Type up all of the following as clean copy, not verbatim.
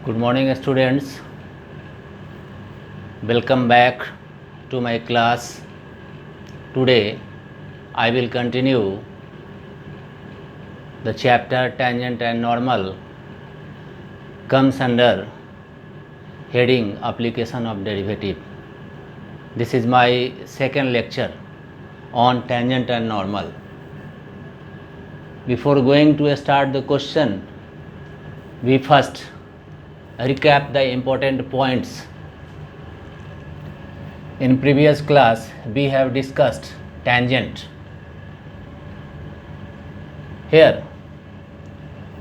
Good morning, students. Welcome back to my class. Today I will continue the chapter Tangent and Normal, comes under heading Application of Derivative. This is my second lecture on tangent and normal. Before going to start the question, we first recap the important points. In previous class we have discussed tangent. Here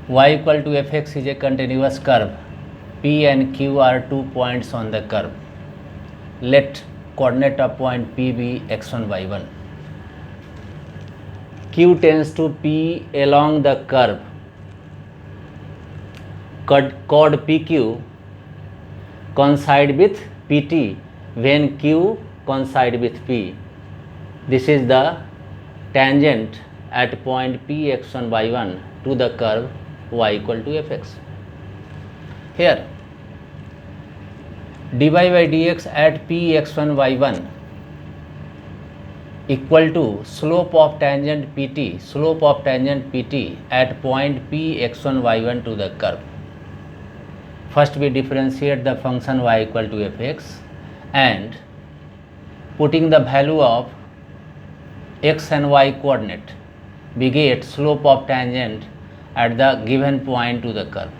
y equal to fx is a continuous curve. P and Q are 2 points on the curve. Let coordinate of point P be x1, y1. Q tends to P along the curve. Chord PQ coincide with PT when Q coincide with P. This is the tangent at point P x1 y1 to the curve y equal to fx. Here dy by dx at P x1 y1 equal to slope of tangent PT at point P x1 y1 to the curve. First we differentiate the function y equal to fx and putting the value of x and y coordinate, we get slope of tangent at the given point to the curve.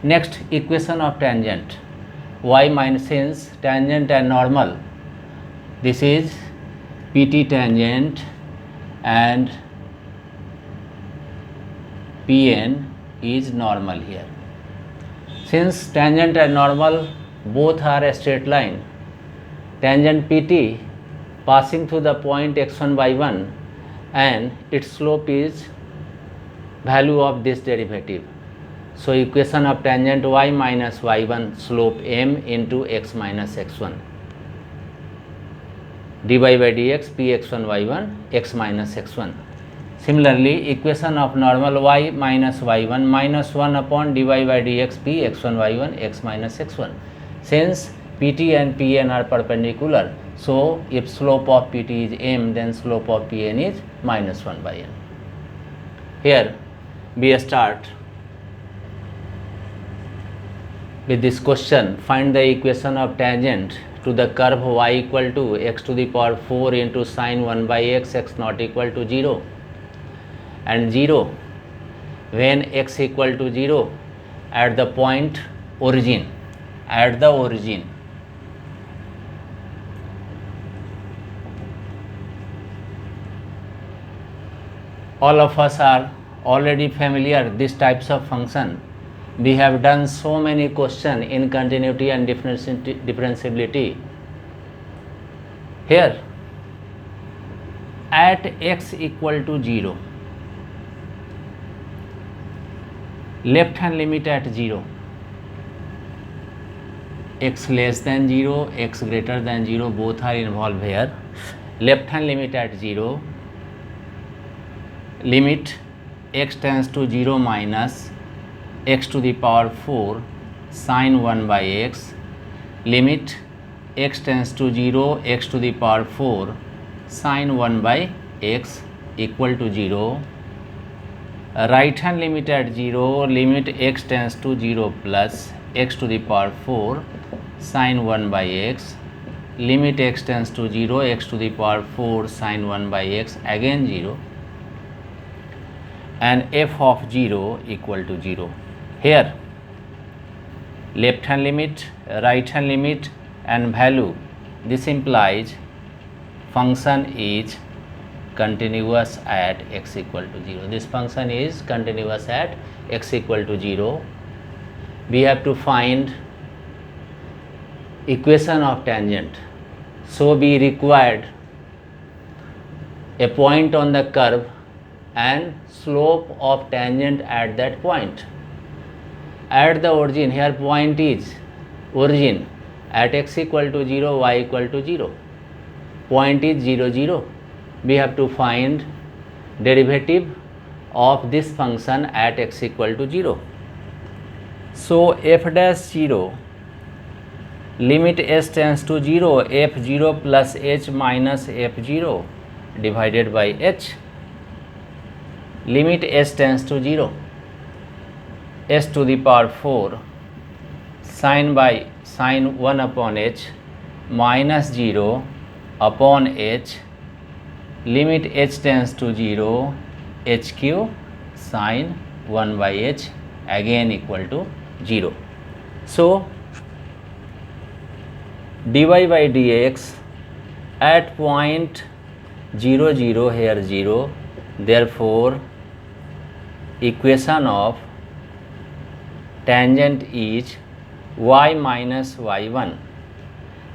Next, equation of tangent, y minus, since tangent and normal, this is PT tangent and PN is normal here. Since tangent and normal both are a straight line, tangent PT passing through the point x1 y1 and its slope is value of this derivative. So equation of tangent y minus y1 slope m into x minus x1, dy by dx p x1 y1 x minus x1. Similarly, equation of normal y minus y1 minus 1 upon dy by dx p x1 y1 x minus x1. Since PT and PN are perpendicular, so if slope of PT is m, then slope of PN is minus 1 by n. Here we start with this question. Find the equation of tangent to the curve y equal to x to the power 4 into sine 1 by x, x not equal to 0 and 0 when x equal to 0 at the point origin. All of us are already familiar these types of function. We have done so many questions in continuity and differentiability. Here at x equal to 0, left hand limit at 0, x less than 0, x greater than 0, both are involved here. Left hand limit at 0, limit x tends to 0 minus x to the power 4 sine 1 by x, limit x tends to 0 x to the power 4 sine 1 by x equal to 0. Right hand limit at 0, limit x tends to 0 plus x to the power 4 sine 1 by x, limit x tends to 0 x to the power 4 sine 1 by x, again 0, and f of 0 equal to 0. Here left hand limit, right hand limit and value, this implies function is continuous at x equal to 0. This function is continuous at x equal to 0. We have to find equation of tangent. So we required a point on the curve and slope of tangent at that point. At the origin, here point is origin, at x equal to 0, y equal to 0. Point is 0, 0. We have to find derivative of this function at x equal to 0. So f dash 0, limit s tends to 0, f0 plus h minus f0 divided by h. Limit s tends to 0, s to the power 4 sine 1 upon h minus 0 upon h, limit h tends to 0, h cube sine 1 by h again equal to 0. So dy by dx at point 0 0 here 0, therefore equation of tangent is y minus y1.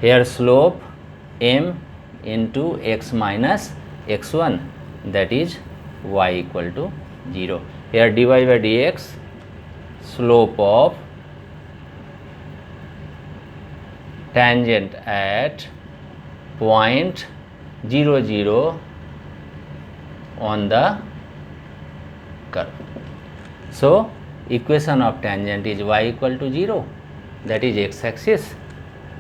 Here slope m into x minus x1, that is y equal to 0. Here dy by dx, slope of tangent at point 0 0 on the curve. So equation of tangent is y equal to 0, that is x axis.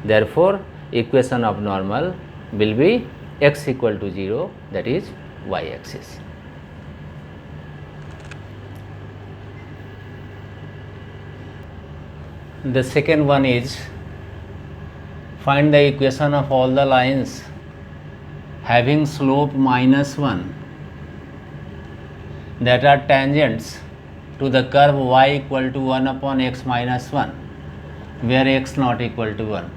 Therefore equation of normal will be x equal to 0, that is y axis. The second one is find the equation of all the lines having slope minus 1 that are tangents to the curve y equal to 1 upon x minus 1, where x not equal to 1.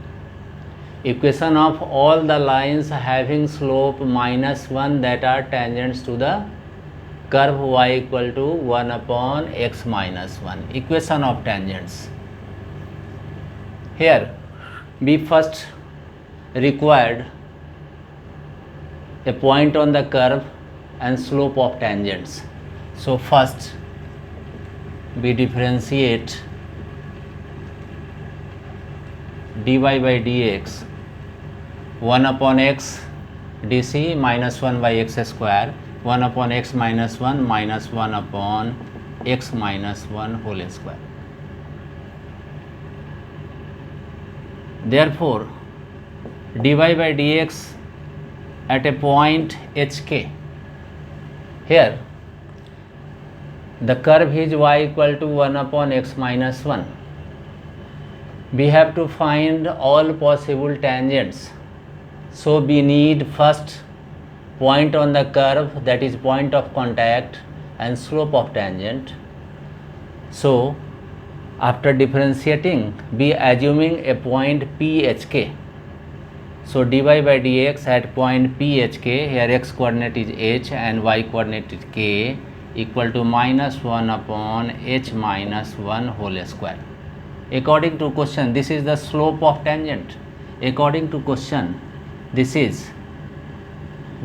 Equation of all the lines having slope minus 1 that are tangents to the curve y equal to 1 upon x minus 1. Equation of tangents. Here we first required a point on the curve and slope of tangents. So first we differentiate dy by dx 1 upon x dc minus 1 by x square, 1 upon x minus 1 minus 1 upon x minus 1 whole square. Therefore dy by dx at a point hk, here the curve is y equal to 1 upon x minus 1. We have to find all possible tangents. So we need first point on the curve, that is point of contact, and slope of tangent. So after differentiating, we assuming a point phk. So dy by dx at point phk, here x coordinate is h and y coordinate is k, equal to minus 1 upon h minus 1 whole square. According to question, this is the slope of tangent. According to question, this is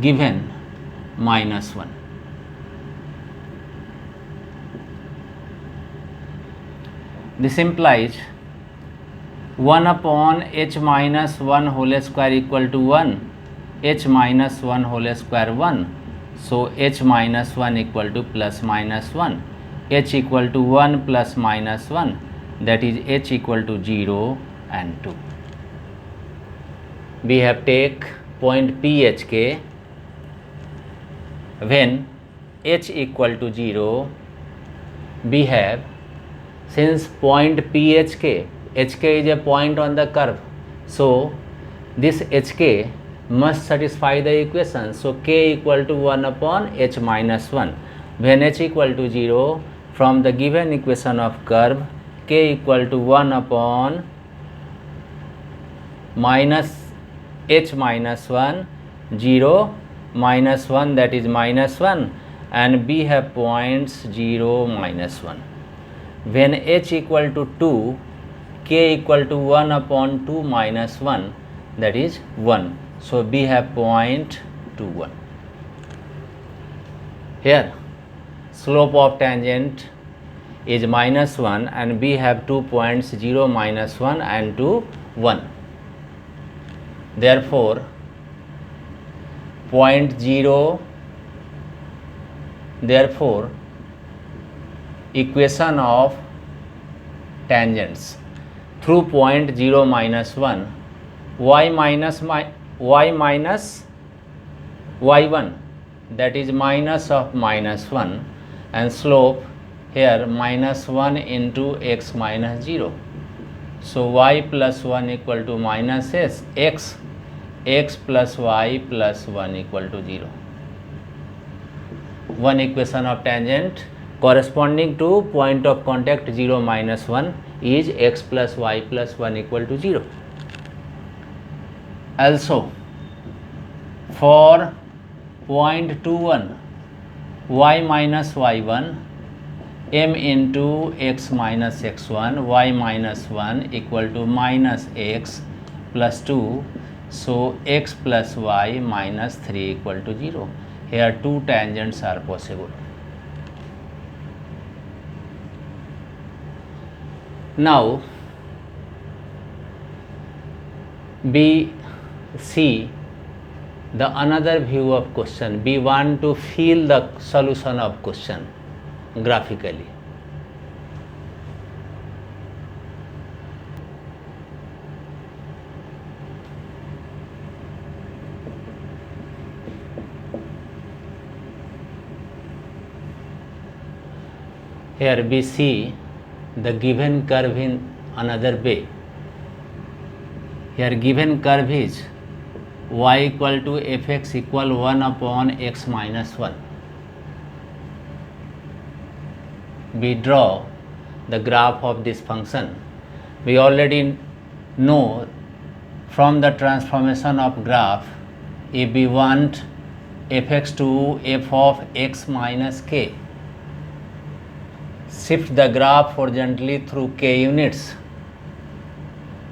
given minus 1. This implies 1 upon h minus 1 whole square equal to 1, h minus 1 whole square 1. So h minus 1 equal to plus minus 1, h equal to 1 plus minus 1, that is h equal to 0 and 2. We have take point phk when h equal to 0. We have, since point phk, hk is a point on the curve, so this hk must satisfy the equation. So k equal to 1 upon h minus 1. When h equal to 0, from the given equation of curve, k equal to 1 upon minus h minus 1, 0 minus 1, that is minus 1, and we have points 0 minus 1. When h equal to 2, k equal to 1 upon 2 minus 1, that is 1. So we have point 2 1. Here slope of tangent is minus 1 and we have 2 points 0 minus 1 and 2 1. Therefore point 0, therefore equation of tangents through point 0 minus 1, y minus y1, that is minus of minus 1, and slope here minus 1 into x minus 0. So y plus 1 equal to minus x plus y plus 1 equal to 0. One equation of tangent corresponding to point of contact 0 minus 1 is x plus y plus 1 equal to 0. Also for point 21, y minus y1 m into x minus x1, y minus 1 equal to minus x plus 2. So x plus y minus 3 equal to 0. Here two tangents are possible. Now we see the another view of question. We want to feel the solution of question graphically. Here we see the given curve in another way. Here given curve is y equal to fx equal 1 upon x minus 1. We draw the graph of this function. We already know from the transformation of graph, if we want fx to f of x minus k, shift the graph horizontally through k units.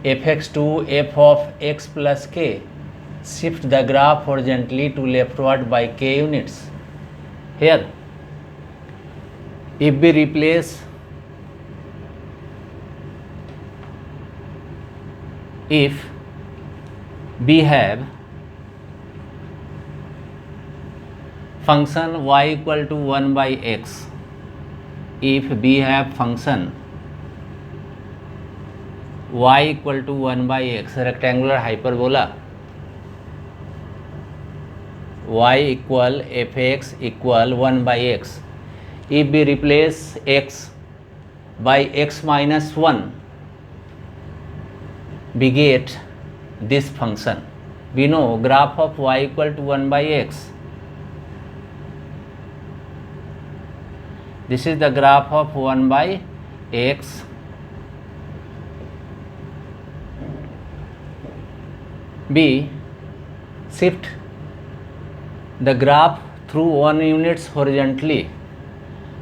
Fx to f of x plus k, shift the graph horizontally to leftward by k units. Here, if we replace, if we have function y equal to 1 by x, if we have function y equal to 1 by x, rectangular hyperbola, y equal fx equal 1 by x. If we replace x by x minus 1, we get this function. We know graph of y equal to 1 by x. This is the graph of 1 by x. We shift the graph through 1 units horizontally.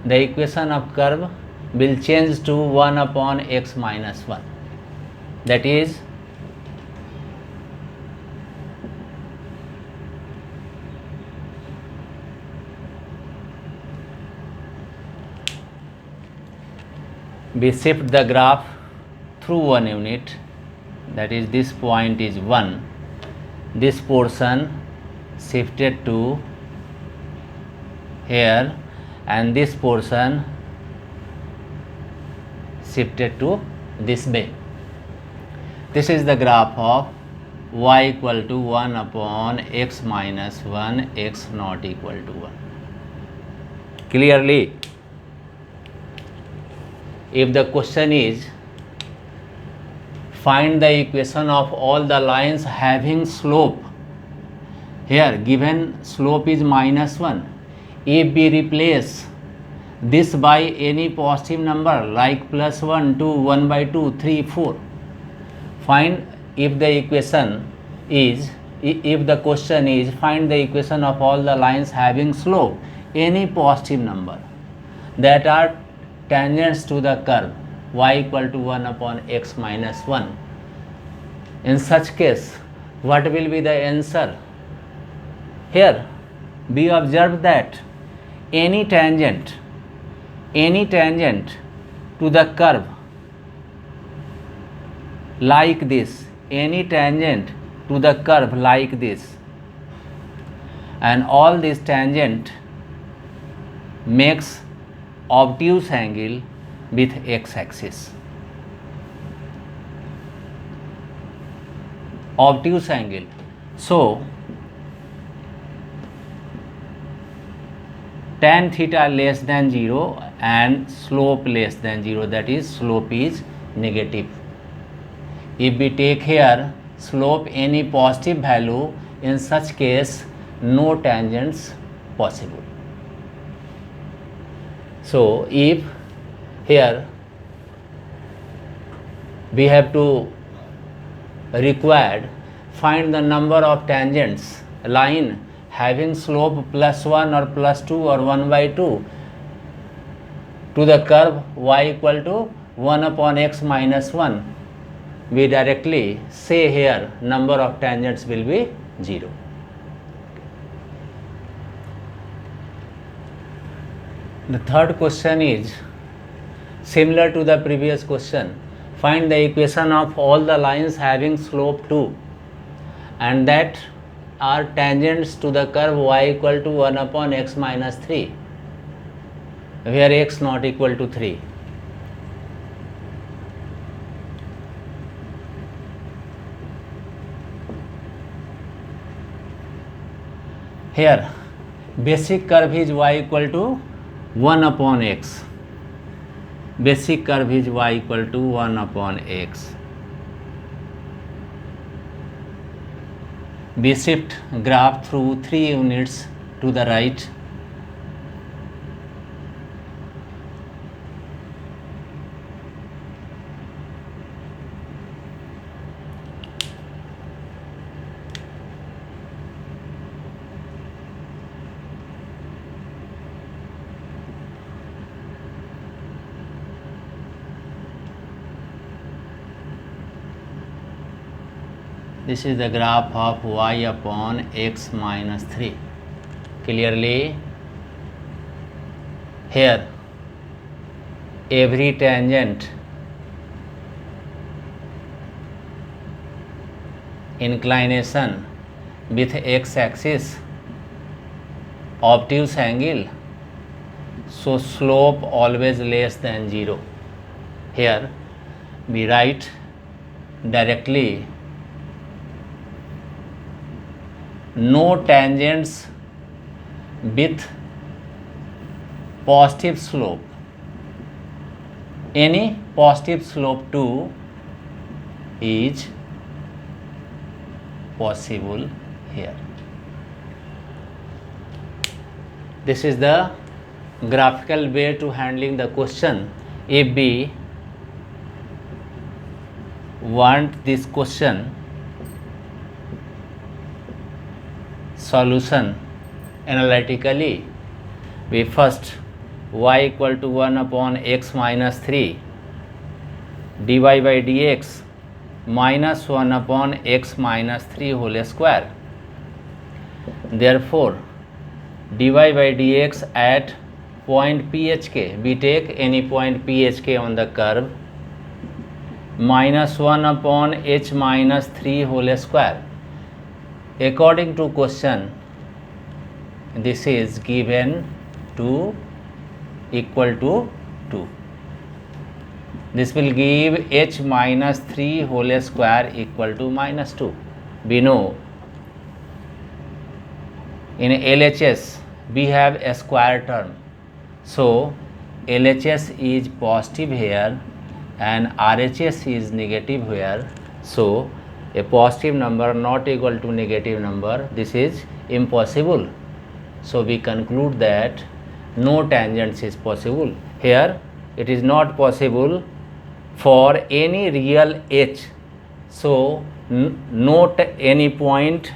The equation of curve will change to 1 upon x minus 1. That is, we shift the graph through 1 unit, that is this point is 1, this portion shifted to here and this portion shifted to this way. This is the graph of y equal to 1 upon x minus 1, x not equal to 1. Clearly, if the question is find the equation of all the lines having slope, here given slope is minus 1. If we replace this by any positive number like plus 1, 2, 1 by 2, 3, 4, find if the equation is, if the question is find the equation of all the lines having slope, any positive number that are tangents to the curve y equal to 1 upon x minus 1. In such case, what will be the answer? Here we observe that any tangent to the curve like this, any tangent to the curve like this, and all this tangent makes obtuse angle with x axis. obtuse angle. So tan theta less than 0 and slope less than 0, that is slope is negative. If we take here slope any positive value, in such case no tangents possible. So if here we have to required find the number of tangents line having slope +1 or +2 or 1/2 to the curve y equal to 1 upon x minus 1, we directly say here number of tangents will be 0. The third question is similar to the previous question. Find the equation of all the lines having slope 2 and that are tangents to the curve y equal to 1 upon x minus 3, where x not equal to 3. Here basic curve is y equal to 1 upon x. Basic curve is y equal to 1 upon x. We shift graph through 3 units to the right. This is the graph of y upon x minus 3. Clearly here every tangent inclination with x axis, obtuse angle, so slope always less than 0. Here we write directly no tangents with positive slope. Any positive slope 2 is possible here. This is the graphical way to handling the question. If we want this question solution analytically, we first y equal to 1 upon x minus 3 dy by dx minus 1 upon x minus 3 whole square. Therefore dy by dx at point PHK, we take any point PHK on the curve, minus 1 upon h minus 3 whole square. According to question, this is given to equal to 2. This will give h minus 3 whole square equal to minus 2. We know in LHS we have a square term, so LHS is positive here and RHS is negative here. So a positive number not equal to negative number, this is impossible. So we conclude that no tangents is possible. Here it is not possible for any real h. So note any point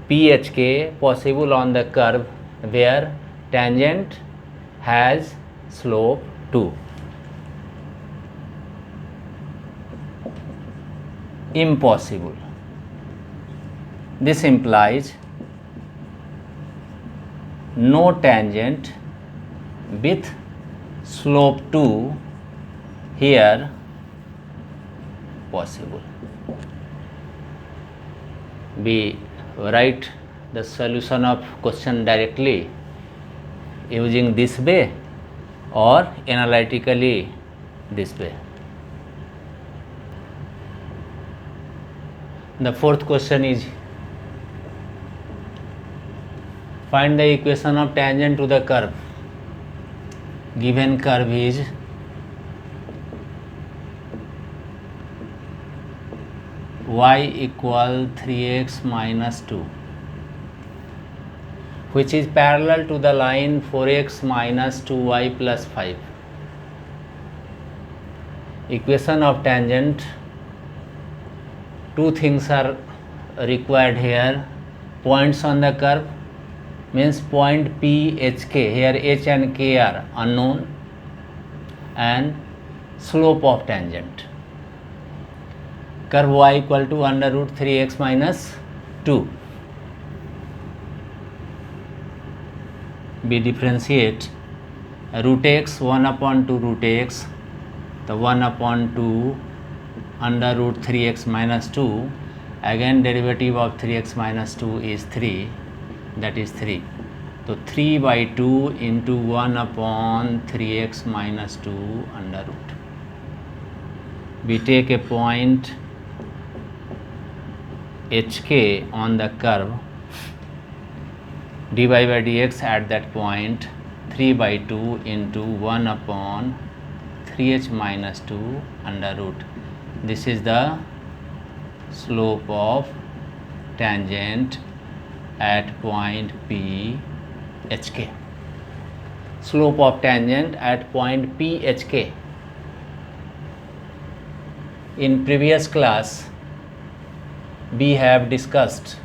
PHK possible on the curve where tangent has slope 2. Impossible. This implies no tangent with slope 2 here possible. We write the solution of question directly using this way or analytically this way. The fourth question is, find the equation of tangent to the curve. Given curve is y equal 3x minus 2, which is parallel to the line 4x minus 2y plus 5. Equation of tangent, two things are required here. Points on the curve means point P, H, K. Here H and K are unknown, and slope of tangent. Curve y equal to under root 3x minus 2. We differentiate root x 1 upon 2 root x, the 1 upon 2 under root 3x minus 2. Again derivative of 3x minus 2 is 3, that is 3. So 3 by 2 into 1 upon 3x minus 2 under root. We take a point HK on the curve, dy by dx at that point 3 by 2 into 1 upon 3h minus 2 under root. This is the slope of tangent at point P, HK. Slope of tangent at point P, HK. In previous class we have discussed,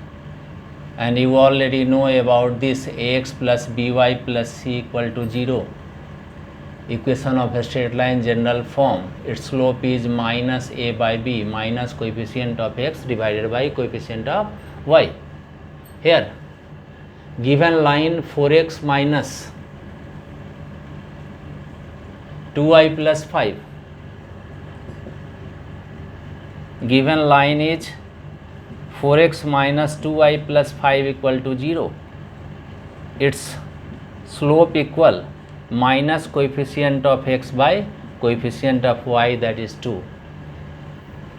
and you already know about this ax plus by plus c equal to 0. Equation of a straight line general form. Its slope is minus a by b, minus coefficient of x divided by coefficient of y. Here given line 4x minus 2y plus 5, given line is 4x minus 2y plus 5 equal to 0. Its slope equal minus coefficient of x by coefficient of y, that is 2.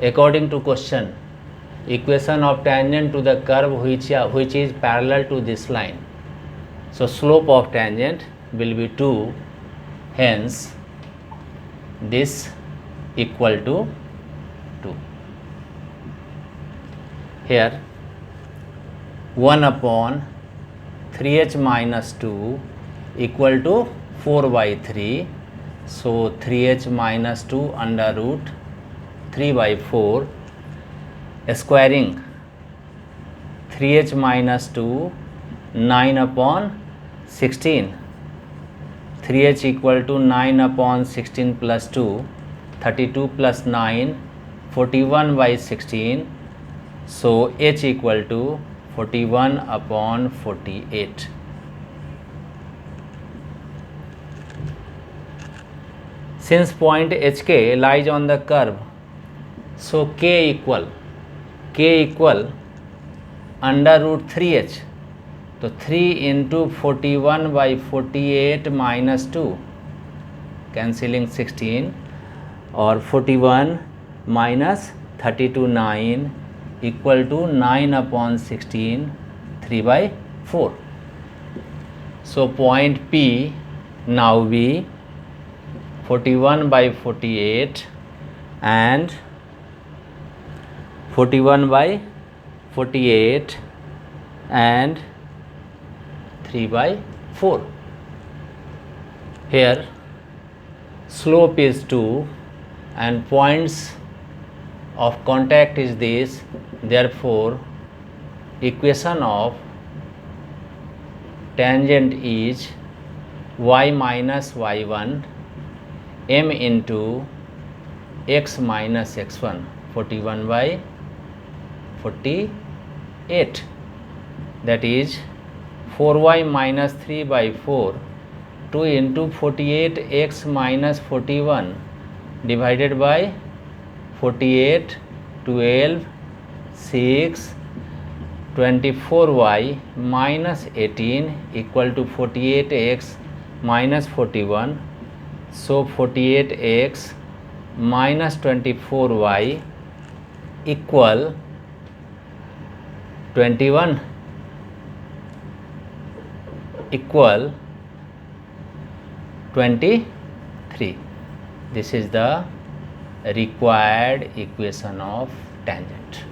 According to question, equation of tangent to the curve which is parallel to this line. So slope of tangent will be 2, hence this equal to 2. Here 1 upon 3h minus 2 equal to 4 by 3. So 3h minus 2 under root 3 by 4, squaring 3h minus 2, 9 upon 16. 3h equal to 9 upon 16 plus 2, 32 plus 9, 41 by 16. So h equal to 41 upon 48. Since point HK lies on the curve, so k equal under root 3h. So 3 into 41 by 48 minus 2, cancelling 16, or 41 minus 32 9 equal to 9 upon 16, 3 by 4. So point P now be 41 by 48 and 41 by 48 and 3 by 4. Here slope is 2 and points of contact is this. Therefore equation of tangent is y minus y1 m into x minus x1, 41 by 48, that is 4y minus 3 by 4, 2 into 48 x minus 41 divided by 48, 12, 6, 24y minus 18 equal to 48x minus 41. So 48x minus 24y equal 21 equal 23. This is the required equation of tangent.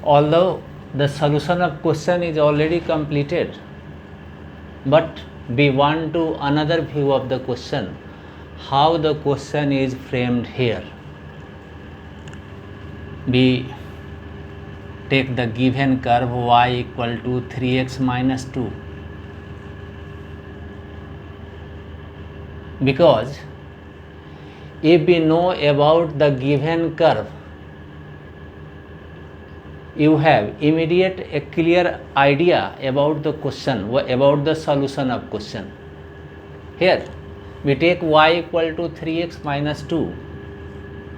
Although the solution of question is already completed, but we want to another view of the question, how the question is framed here. We take the given curve y equal to 3x minus 2, because if we know about the given curve, you have immediate a clear idea about the question, about the solution of question. Here we take y equal to 3x minus 2.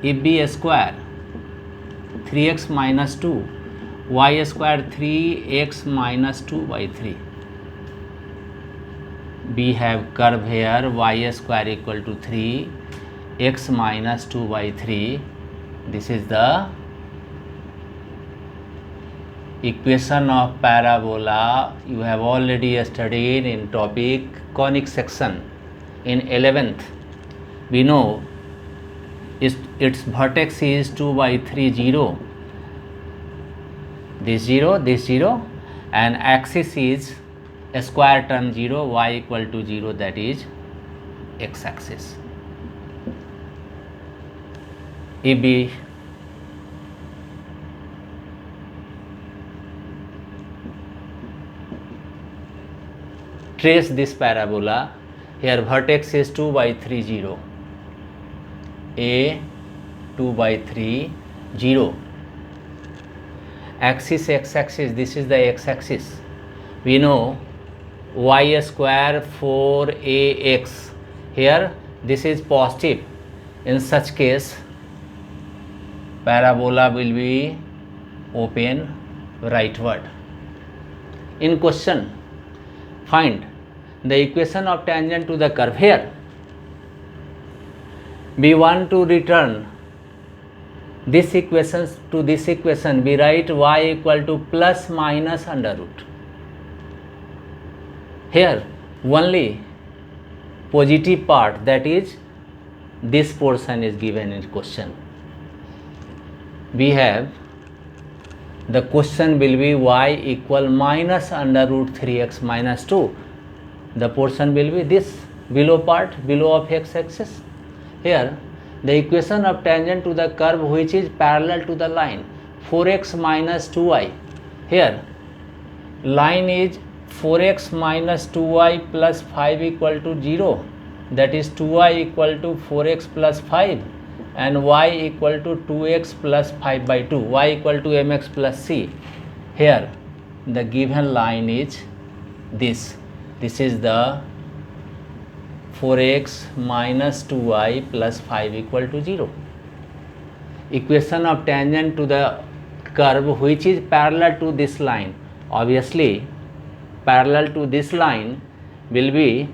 If we square 3x minus 2, y square 3x minus 2 by 3. We have curve here y square equal to 3, x minus 2 by 3. This is the equation of parabola. You have already studied in topic conic section in 11th. We know its vertex is 2 by 3, 0, this 0, and axis is a square term 0, y equal to 0, that is x axis. If we trace this parabola, here vertex is 2 by 3, 0, a 2 by 3, 0, axis x axis, this is the x axis. We know y square 4ax, here this is positive. In such case parabola will be open rightward. In question, find the equation of tangent to the curve. Here we want to return this equation to this equation. We write y equal to plus minus under root. Here only positive part, that is this portion, is given in question. We have the question will be y equal minus under root 3x minus 2. The portion will be this below part, below of x axis. Here the equation of tangent to the curve which is parallel to the line 4x minus 2y. Here line is 4x minus 2y plus 5 equal to 0, that is 2y equal to 4x plus 5 and y equal to 2x plus 5 by 2, y equal to mx plus c. Here the given line is this. This is the 4x minus 2y plus 5 equal to 0. Equation of tangent to the curve which is parallel to this line. Obviously parallel to this line will be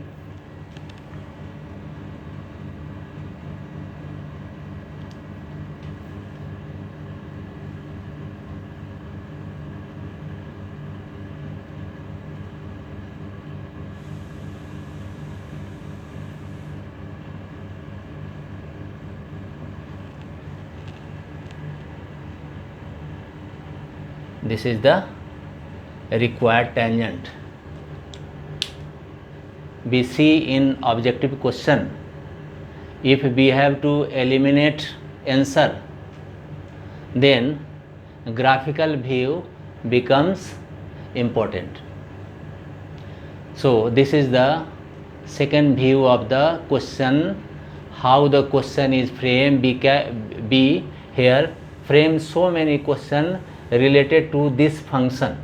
this is the required tangent. We see in objective question, if we have to eliminate answer, then graphical view becomes important. So this is the second view of the question, how the question is framed. We here frame so many questions related to this function.